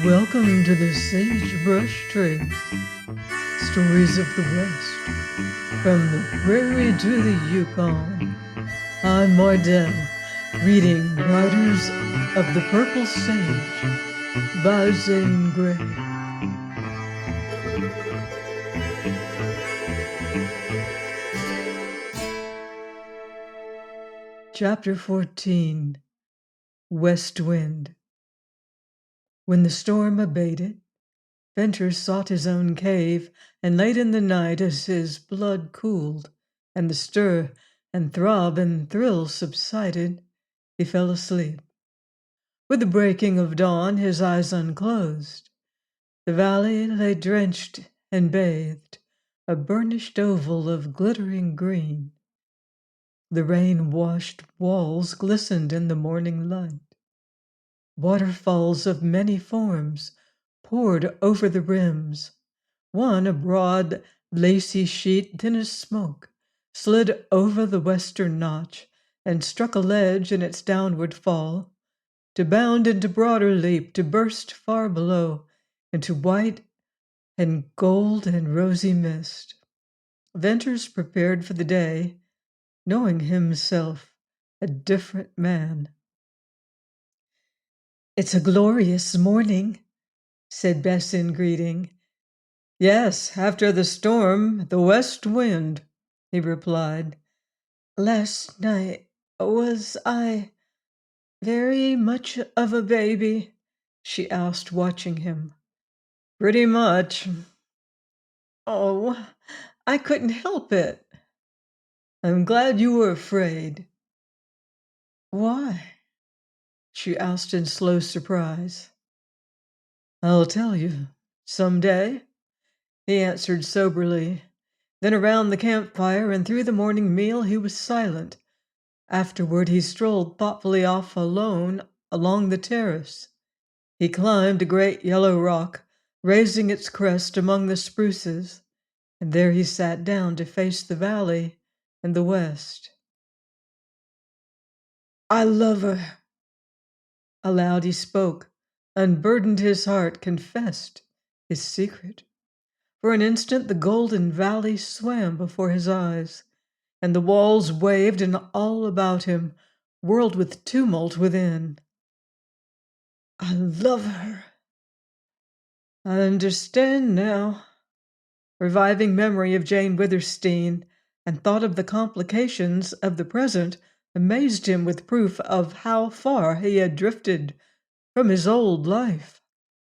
Welcome to the Sagebrush Trail, stories of the West, from the prairie to the Yukon. I'm Mardell, reading Riders of the Purple Sage by Zane Grey. Chapter 14, West Wind. When the storm abated, Venters sought his own cave, and late in the night, as his blood cooled, and the stir and throb and thrill subsided, he fell asleep. With the breaking of dawn, his eyes unclosed. The valley lay drenched and bathed, a burnished oval of glittering green. The rain-washed walls glistened in the morning light. Waterfalls of many forms poured over the rims. One, a broad, lacy sheet, thin as smoke, slid over the western notch and struck a ledge in its downward fall, to bound into broader leap, to burst far below into white and gold and rosy mist. Venters prepared for the day, knowing himself a different man. "It's a glorious morning," said Bess in greeting. "Yes, after the storm, the west wind," he replied. "Last night, was I very much of a baby?" she asked, watching him. "Pretty much." "Oh, I couldn't help it." "I'm glad you were afraid." "Why?" she asked in slow surprise. "I'll tell you some day," he answered soberly. Then around the campfire and through the morning meal he was silent. Afterward he strolled thoughtfully off alone along the terrace. He climbed a great yellow rock, raising its crest among the spruces, and there he sat down to face the valley and the west. "I love her." Aloud he spoke, unburdened his heart, confessed his secret. For an instant the golden valley swam before his eyes, and the walls waved, and all about him whirled with tumult within. "I love her." "I understand now." Reviving memory of Jane Withersteen and thought of the complications of the present amazed him with proof of how far he had drifted from his old life.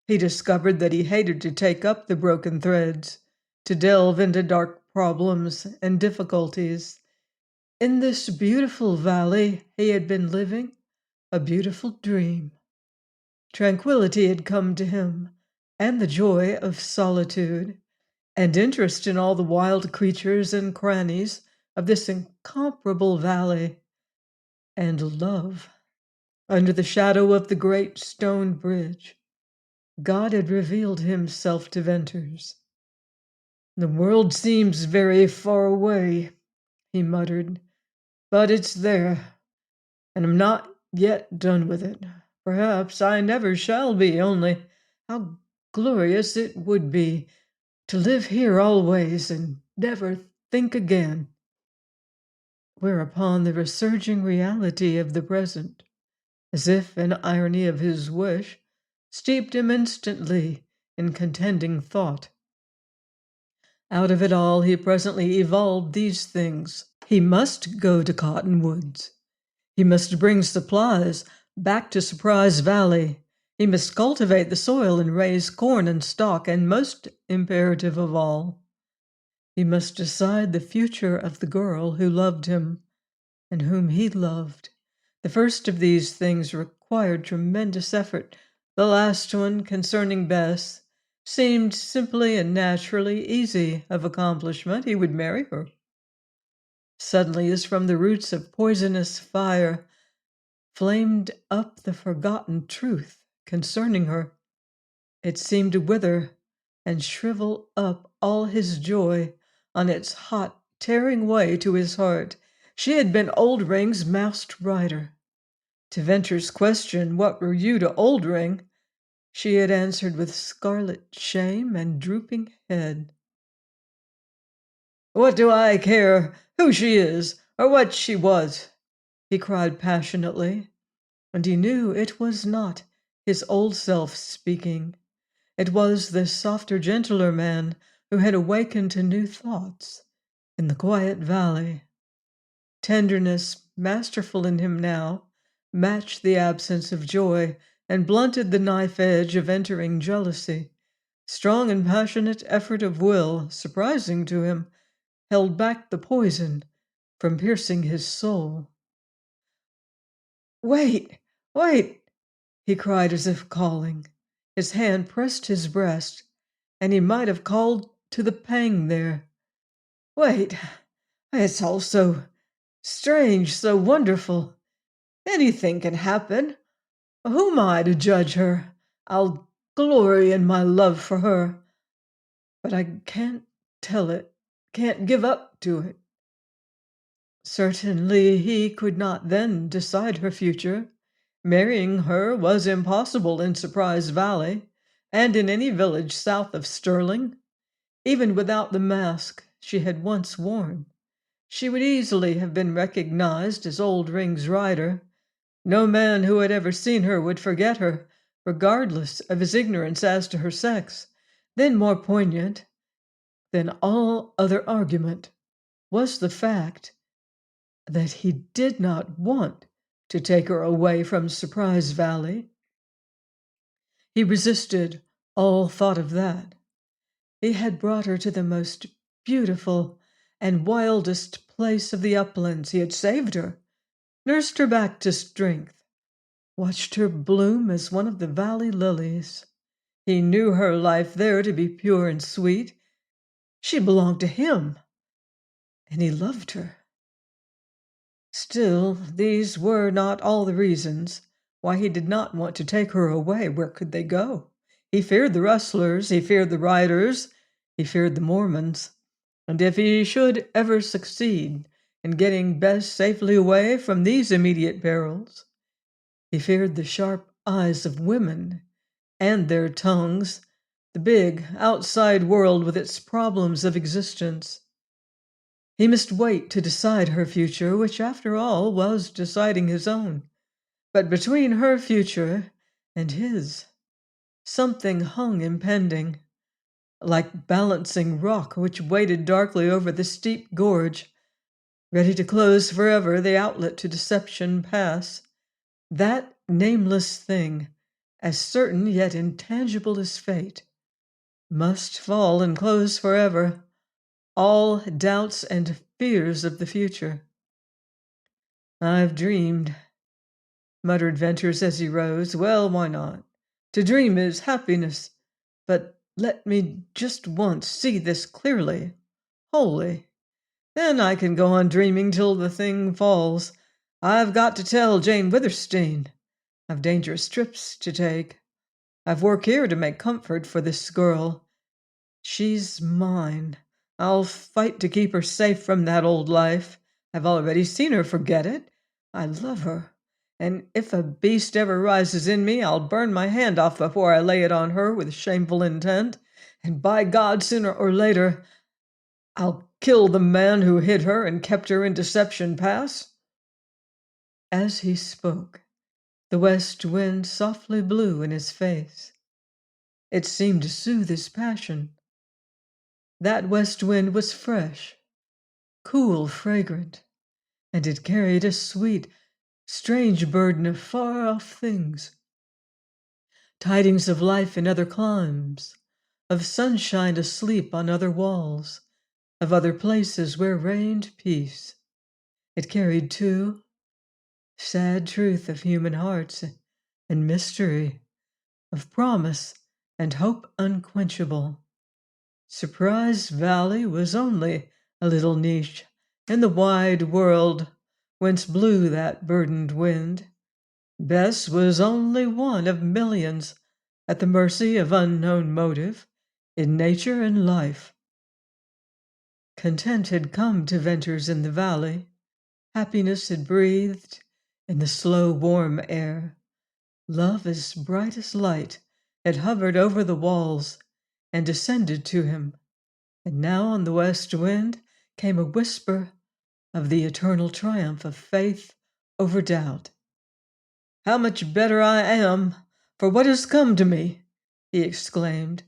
He discovered that he hated to take up the broken threads, to delve into dark problems and difficulties. In this beautiful valley he had been living a beautiful dream. Tranquility had come to him, and the joy of solitude, and interest in all the wild creatures and crannies of this incomparable valley, and love. Under the shadow of the great stone bridge, God had revealed himself to Venters. "The world seems very far away," he muttered, "but it's there, and I'm not yet done with it. Perhaps I never shall be, only how glorious it would be to live here always and never think again." Whereupon the resurging reality of the present, as if an irony of his wish, steeped him instantly in contending thought. Out of it all he presently evolved these things. He must go to Cottonwoods. He must bring supplies back to Surprise Valley. He must cultivate the soil and raise corn and stock, and most imperative of all, he must decide the future of the girl who loved him and whom he loved. The first of these things required tremendous effort. The last one, concerning Bess, seemed simply and naturally easy of accomplishment. He would marry her. Suddenly, as from the roots of poisonous fire, flamed up the forgotten truth concerning her. It seemed to wither and shrivel up all his joy on its hot, tearing way to his heart. She had been Oldring's masked rider. To Venture's question, "What were you to Oldring?" she had answered with scarlet shame and drooping head. "What do I care who she is or what she was?" he cried passionately, and he knew it was not his old self speaking. It was this softer, gentler man who had awakened to new thoughts in the quiet valley. Tenderness, masterful in him now, matched the absence of joy and blunted the knife edge of entering jealousy. Strong and passionate effort of will, surprising to him, held back the poison from piercing his soul. "Wait, wait!" he cried as if calling. His hand pressed his breast, and he might have called to the pang there. "Wait! It's all so strange, so wonderful. Anything can happen. Who am I to judge her? I'll glory in my love for her. But I can't tell it, can't give up to it." Certainly he could not then decide her future. Marrying her was impossible in Surprise Valley and in any village south of Sterling. Even without the mask she had once worn, she would easily have been recognized as Old Ring's rider. No man who had ever seen her would forget her, regardless of his ignorance as to her sex. Then, more poignant than all other argument, was the fact that he did not want to take her away from Surprise Valley. He resisted all thought of that. He had brought her to the most beautiful and wildest place of the uplands. He had saved her, nursed her back to strength, watched her bloom as one of the valley lilies. He knew her life there to be pure and sweet. She belonged to him, and he loved her. Still, these were not all the reasons why he did not want to take her away. Where could they go? He feared the rustlers, he feared the riders, he feared the Mormons. And if he should ever succeed in getting Bess safely away from these immediate perils, he feared the sharp eyes of women and their tongues, the big outside world with its problems of existence. He must wait to decide her future, which after all was deciding his own. But between her future and his, something hung impending, like balancing rock which waited darkly over the steep gorge, ready to close forever the outlet to Deception Pass. That nameless thing, as certain yet intangible as fate, must fall and close forever all doubts and fears of the future. "I've dreamed," muttered Venters as he rose. "Well, why not? To dream is happiness. But let me just once see this clearly, wholly. Then I can go on dreaming till the thing falls. I've got to tell Jane Withersteen. I've dangerous trips to take. I've work here to make comfort for this girl. She's mine. I'll fight to keep her safe from that old life. I've already seen her forget it. I love her. And if a beast ever rises in me, I'll burn my hand off before I lay it on her with shameful intent. And by God, sooner or later, I'll kill the man who hid her and kept her in Deception Pass." As he spoke, the west wind softly blew in his face. It seemed to soothe his passion. That west wind was fresh, cool, fragrant, and it carried a sweet, strange burden of far-off things, tidings of life in other climes, of sunshine asleep on other walls, of other places where reigned peace. It carried, too, sad truth of human hearts and mystery, of promise and hope unquenchable. Surprise Valley was only a little niche in the wide world whence blew that burdened wind. Bess was only one of millions at the mercy of unknown motive in nature and life. Content had come to Venters in the valley. Happiness had breathed in the slow, warm air. Love as bright as light It hovered over the walls and descended to him, and now on the west wind came a whisper of the eternal triumph of faith over doubt. "How much better I am for what has come to me!" he exclaimed.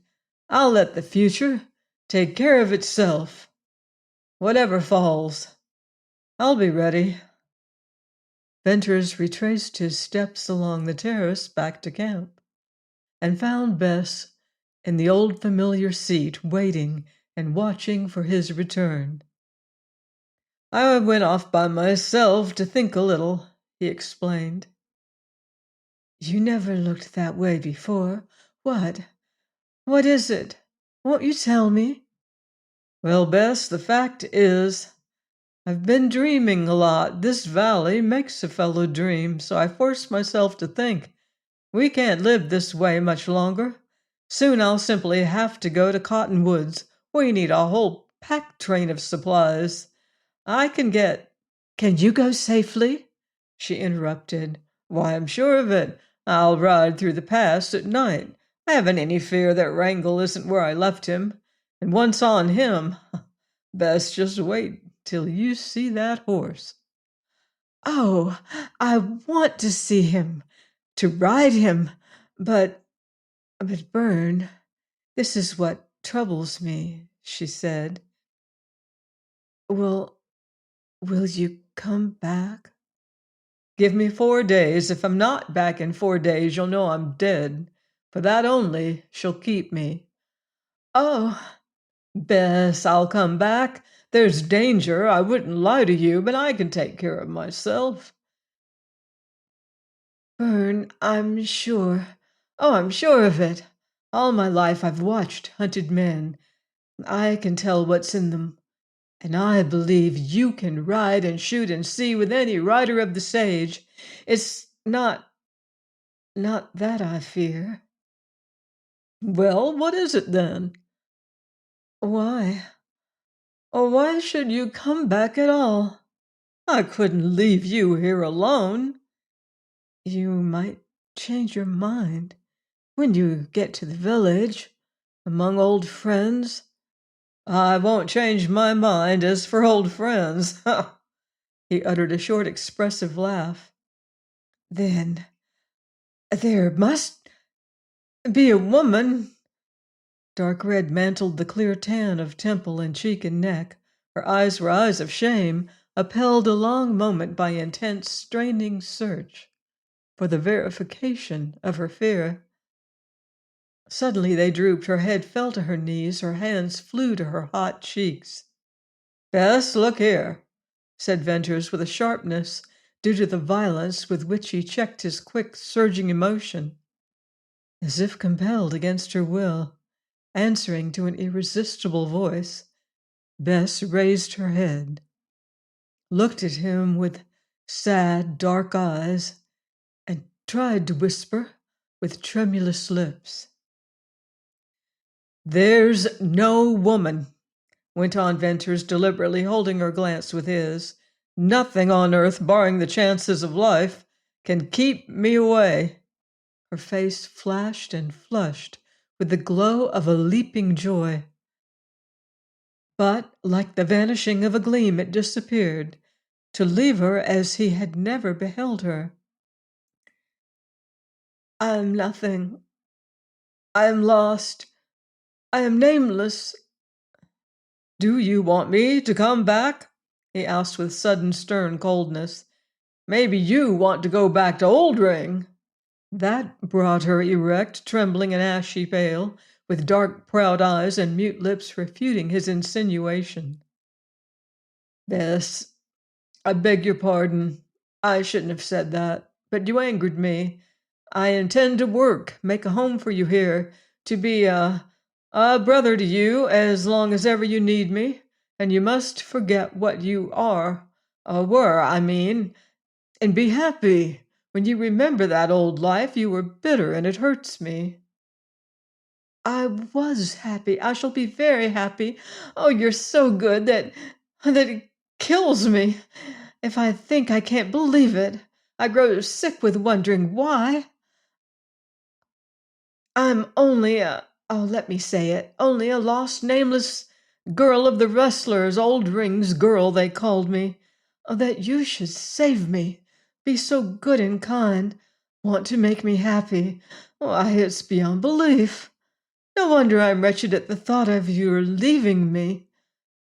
"I'll let the future take care of itself. Whatever falls, I'll be ready." Venters retraced his steps along the terrace back to camp and found Bess in the old familiar seat waiting and watching for his return. "I went off by myself to think a little," he explained. "You never looked that way before. What? What is it? Won't you tell me?" "Well, Bess, the fact is, I've been dreaming a lot. This valley makes a fellow dream, so I forced myself to think. We can't live this way much longer. Soon I'll simply have to go to Cottonwoods. We need a whole pack train of supplies. I can get—" "Can you go safely?" she interrupted. "Why, I'm sure of it. I'll ride through the pass at night. I haven't any fear that Wrangel isn't where I left him. And once on him, best just wait till you see that horse." "Oh, I want to see him, to ride him, but Bern, this is what troubles me," she said. Will you come back?" "Give me 4 days. If I'm not back in 4 days, you'll know I'm dead. For that only, she'll keep me." "Oh." "Bess, I'll come back. There's danger. I wouldn't lie to you, but I can take care of myself." "Bern, I'm sure. Oh, I'm sure of it. All my life I've watched hunted men. I can tell what's in them. And I believe you can ride and shoot and see with any rider of the sage. It's not that I fear." "Well, what is it then?" "Why? Oh, why should you come back at all?" "I couldn't leave you here alone." "You might change your mind when you get to the village, among old friends." "I won't change my mind. As for old friends," he uttered a short, expressive laugh. "Then there must be a woman." Dark red mantled the clear tan of temple and cheek and neck. Her eyes were eyes of shame, upheld a long moment by intense, straining search for the verification of her fear. Suddenly they drooped. Her head fell to her knees. Her hands flew to her hot cheeks. "Bess, look here," said Venters with a sharpness due to the violence with which he checked his quick, surging emotion. As if compelled against her will, answering to an irresistible voice, Bess raised her head, looked at him with sad, dark eyes, and tried to whisper with tremulous lips. "There's no woman," went on Venters, deliberately holding her glance with his. "Nothing on earth, barring the chances of life, can keep me away." Her face flashed and flushed with the glow of a leaping joy. But, like the vanishing of a gleam, it disappeared, to leave her as he had never beheld her. "I am nothing. I am lost. I am nameless." "Do you want me to come back?" he asked with sudden stern coldness. "Maybe you want to go back to Oldring." That brought her erect, trembling and ashy pale, with dark, proud eyes and mute lips refuting his insinuation. "Bess, I beg your pardon. I shouldn't have said that, but you angered me. I intend to work, make a home for you here, to be a brother to you as long as ever you need me, and you must forget what you were, I mean, and be happy. When you remember that old life, you were bitter, and it hurts me." "I was happy. I shall be very happy. Oh, you're so good that it kills me. If I think, I can't believe it. I grow sick with wondering why. I'm only let me say it, only a lost, nameless girl of the wrestlers, old rings girl they called me. Oh, that you should save me, be so good and kind, want to make me happy. Why, it's beyond belief. No wonder I'm wretched at the thought of your leaving me.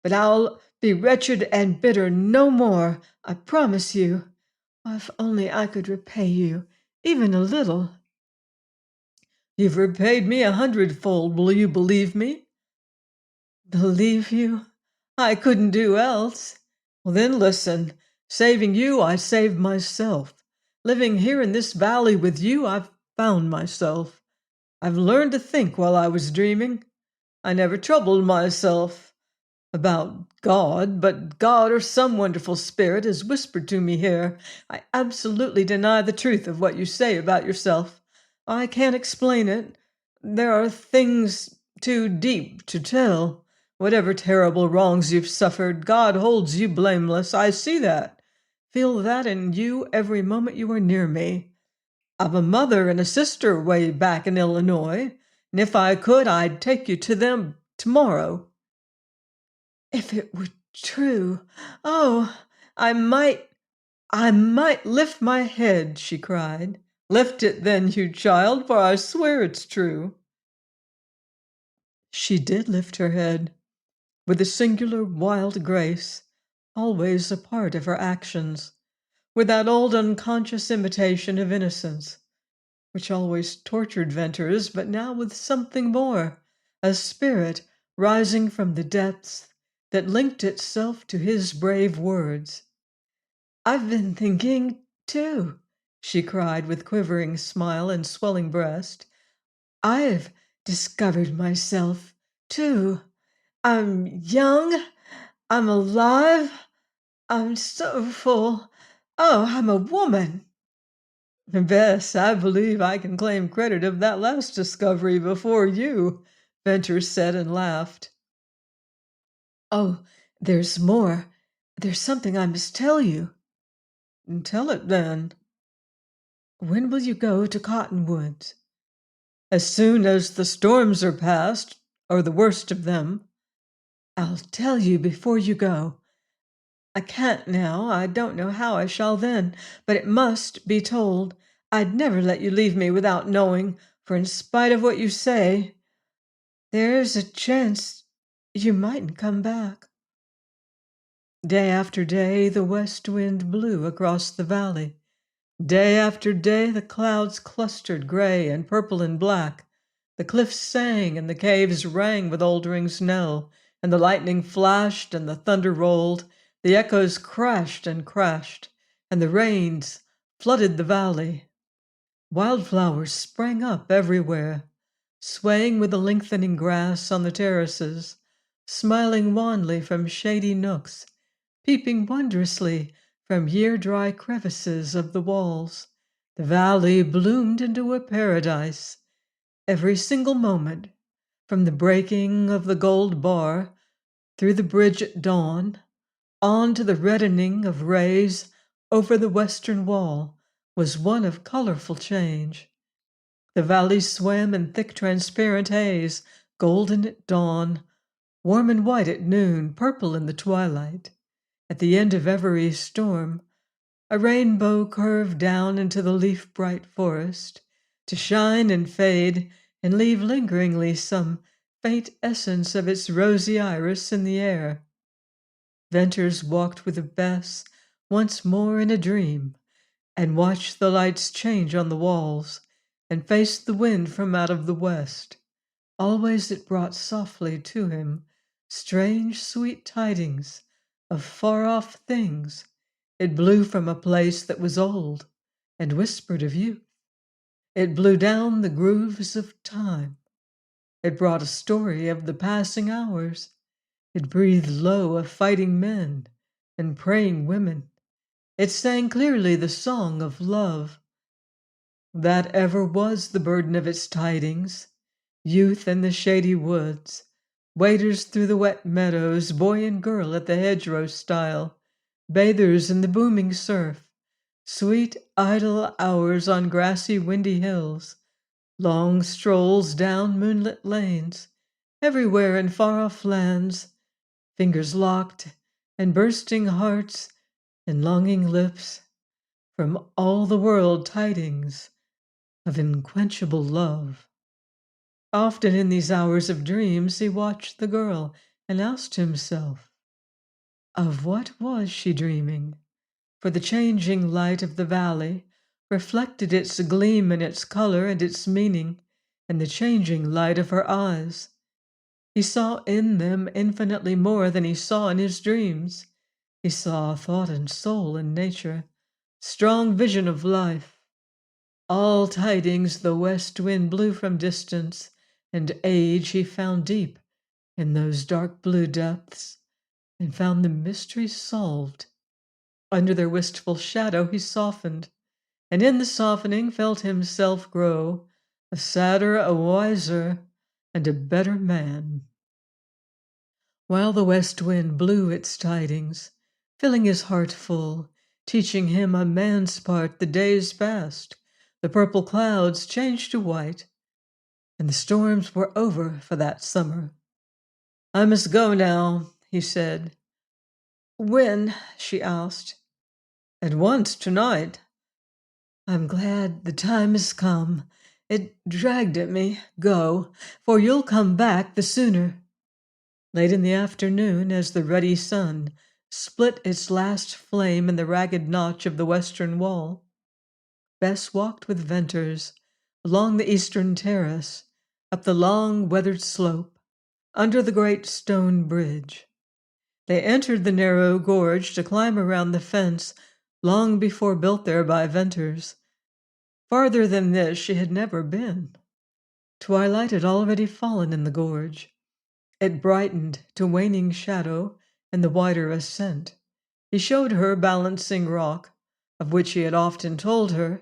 But I'll be wretched and bitter no more, I promise you. If only I could repay you, even a little. You've repaid me 100-fold. Will you believe me? Believe you? I couldn't do else. Well, then listen. Saving you, I saved myself. Living here in this valley with you, I've found myself. I've learned to think while I was dreaming. I never troubled myself about God, but God or some wonderful spirit has whispered to me here. I absolutely deny the truth of what you say about yourself. I can't explain it. There are things too deep to tell. Whatever terrible wrongs you've suffered, God holds you blameless. I see that. Feel that in you every moment you are near me. I've a mother and a sister way back in Illinois, and if I could, I'd take you to them tomorrow. If it were true, oh, I might I might lift my head, she cried. Lift it then, you child, for I swear it's true. She did lift her head, with a singular wild grace, always a part of her actions, with that old unconscious imitation of innocence, which always tortured Venters, but now with something more, a spirit rising from the depths that linked itself to his brave words. I've been thinking, too, she cried with quivering smile and swelling breast. I've discovered myself, too. I'm young, I'm alive, I'm so full. Oh, I'm a woman. Bess, I believe I can claim credit of that last discovery before you, Venters said and laughed. Oh, there's more. There's something I must tell you. Tell it then. When will you go to Cottonwoods? As soon as the storms are past, or the worst of them. I'll tell you before you go. I can't now. I don't know how I shall then, but it must be told. I'd never let you leave me without knowing, for in spite of what you say, there's a chance you mightn't come back. Day after day, the west wind blew across the valley. Day after day, the clouds clustered gray and purple and black. The cliffs sang and the caves rang with Oldring's knell, and the lightning flashed and the thunder rolled. The echoes crashed and crashed, and the rains flooded the valley. Wildflowers sprang up everywhere, swaying with the lengthening grass on the terraces, smiling wanly from shady nooks, peeping wondrously from year-dry crevices of the walls. The valley bloomed into a paradise. Every single moment, from the breaking of the gold bar, through the bridge at dawn, on to the reddening of rays over the western wall, was one of colorful change. The valley swam in thick transparent haze, golden at dawn, warm and white at noon, purple in the twilight. At the end of every storm, a rainbow curved down into the leaf-bright forest, to shine and fade and leave lingeringly some faint essence of its rosy iris in the air. Venters walked with Bess once more in a dream, and watched the lights change on the walls, and faced the wind from out of the west. Always it brought softly to him strange, sweet tidings of far-off things. It blew from a place that was old, and whispered of youth. It blew down the grooves of time. It brought a story of the passing hours. It breathed low of fighting men and praying women. It sang clearly the song of love. That ever was the burden of its tidings. Youth in the shady woods, waders through the wet meadows, boy and girl at the hedgerow stile, bathers in the booming surf, sweet idle hours on grassy windy hills, Long strolls down moonlit lanes, everywhere in far-off lands, fingers locked and bursting hearts and longing lips, from all the world tidings of unquenchable love. Often in these hours of dreams he watched the girl and asked himself, of what was she dreaming? For the changing light of the valley reflected its gleam and its color and its meaning in the changing light of her eyes. He saw in them infinitely more than he saw in his dreams. He saw thought and soul in nature, strong vision of life. All tidings the west wind blew from distance, and age he found deep in those dark blue depths, and found the mystery solved. Under their wistful shadow he softened, and in the softening felt himself grow a sadder, a wiser, and a better man. While the west wind blew its tidings, filling his heart full, teaching him a man's part, the days passed, the purple clouds changed to white, and the storms were over for that summer. I must go now, he said. When? She asked. At once, tonight. I'm glad the time has come. It dragged at me. Go, for you'll come back the sooner. Late in the afternoon, as the ruddy sun split its last flame in the ragged notch of the western wall, Bess walked with Venters along the eastern terrace, up the long weathered slope, under the great stone bridge. They entered the narrow gorge to climb around the fence long before built there by Venters. Farther than this she had never been. Twilight had already fallen in the gorge. It brightened to waning shadow in the wider ascent. He showed her Balancing Rock, of which he had often told her,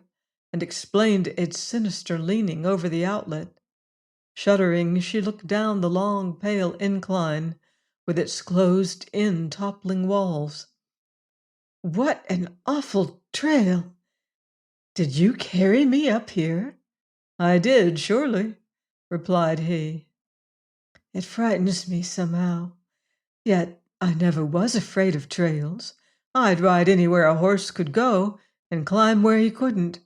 and explained its sinister leaning over the outlet. Shuddering, she looked down the long, pale incline with its closed-in, toppling walls. What an awful trail! Did you carry me up here? I did, surely, replied he. It frightens me somehow. Yet I never was afraid of trails. I'd ride anywhere a horse could go and climb where he couldn't.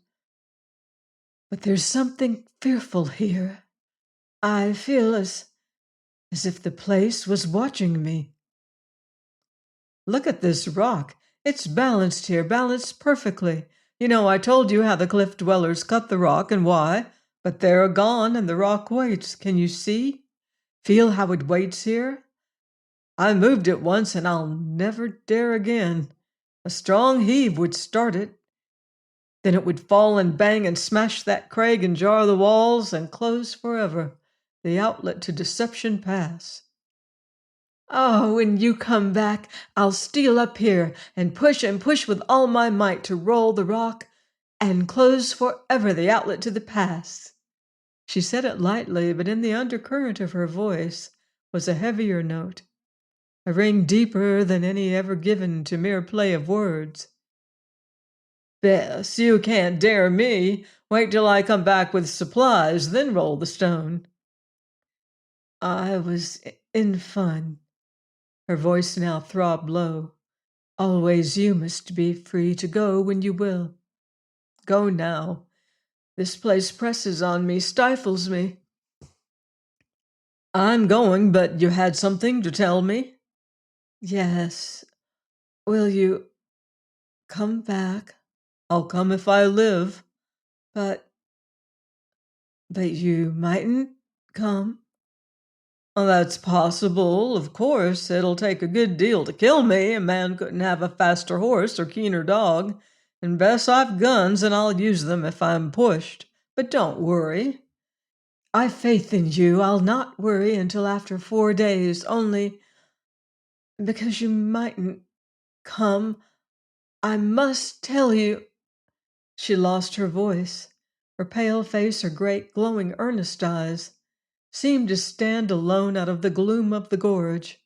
But there's something fearful here. I feel as if the place was watching me. Look at this rock. It's balanced here, balanced perfectly. You know, I told you how the cliff dwellers cut the rock and why, but they're gone and the rock waits. Can you see? Feel how it waits here? I moved it once and I'll never dare again. A strong heave would start it. Then it would fall and bang and smash that crag and jar the walls and close forever the outlet to Deception Pass. Oh, when you come back, I'll steal up here and push with all my might to roll the rock and close forever the outlet to the pass. She said it lightly, but in the undercurrent of her voice was a heavier note, a ring deeper than any ever given to mere play of words. Bess, you can't dare me. Wait till I come back with supplies, then roll the stone. I was in fun. Her voice now throbbed low. Always you must be free to go when you will. Go now. This place presses on me, stifles me. I'm going, but you had something to tell me? Yes. Will you come back? I'll come if I live. But you mightn't come. Well, that's possible, of course. It'll take a good deal to kill me. A man couldn't have a faster horse or keener dog. And Bess, I've guns, and I'll use them if I'm pushed. But don't worry. I've faith in you. I'll not worry until after 4 days, only because you mightn't come, I must tell you. She lost her voice. Her pale face, her great, glowing, earnest eyes, seemed to stand alone out of the gloom of the gorge.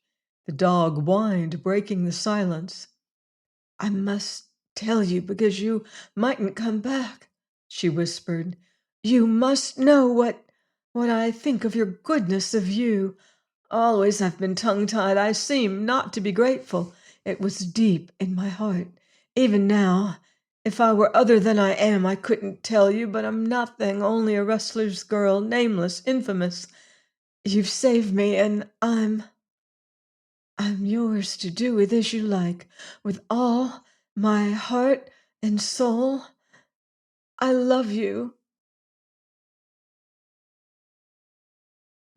The dog whined, breaking the silence. I must tell you because you mightn't come back, she whispered. You must know what I think of your goodness of you. Always I've been tongue-tied. I seem not to be grateful. It was deep in my heart. Even now, if I were other than I am, I couldn't tell you, but I'm nothing, only a wrestler's girl, nameless, infamous. You've saved me, and I'm yours to do with as you like, with all my heart and soul. I love you.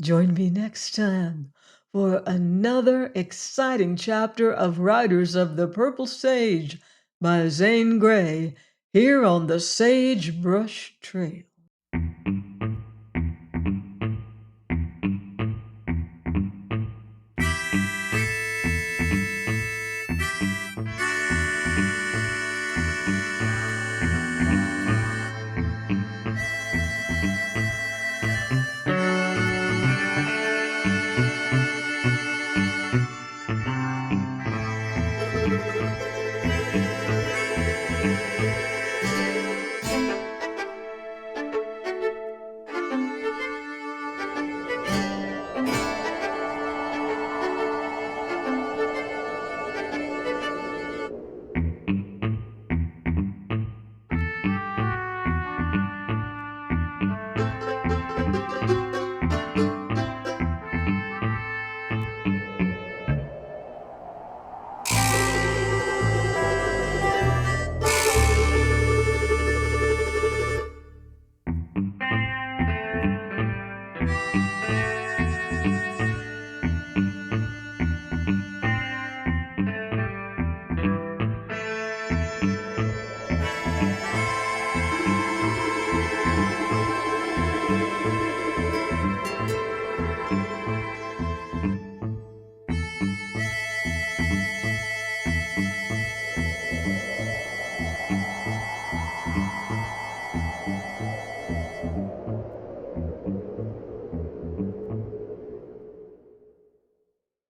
Join me next time for another exciting chapter of Riders of the Purple Sage by Zane Grey here on the Sagebrush Trail.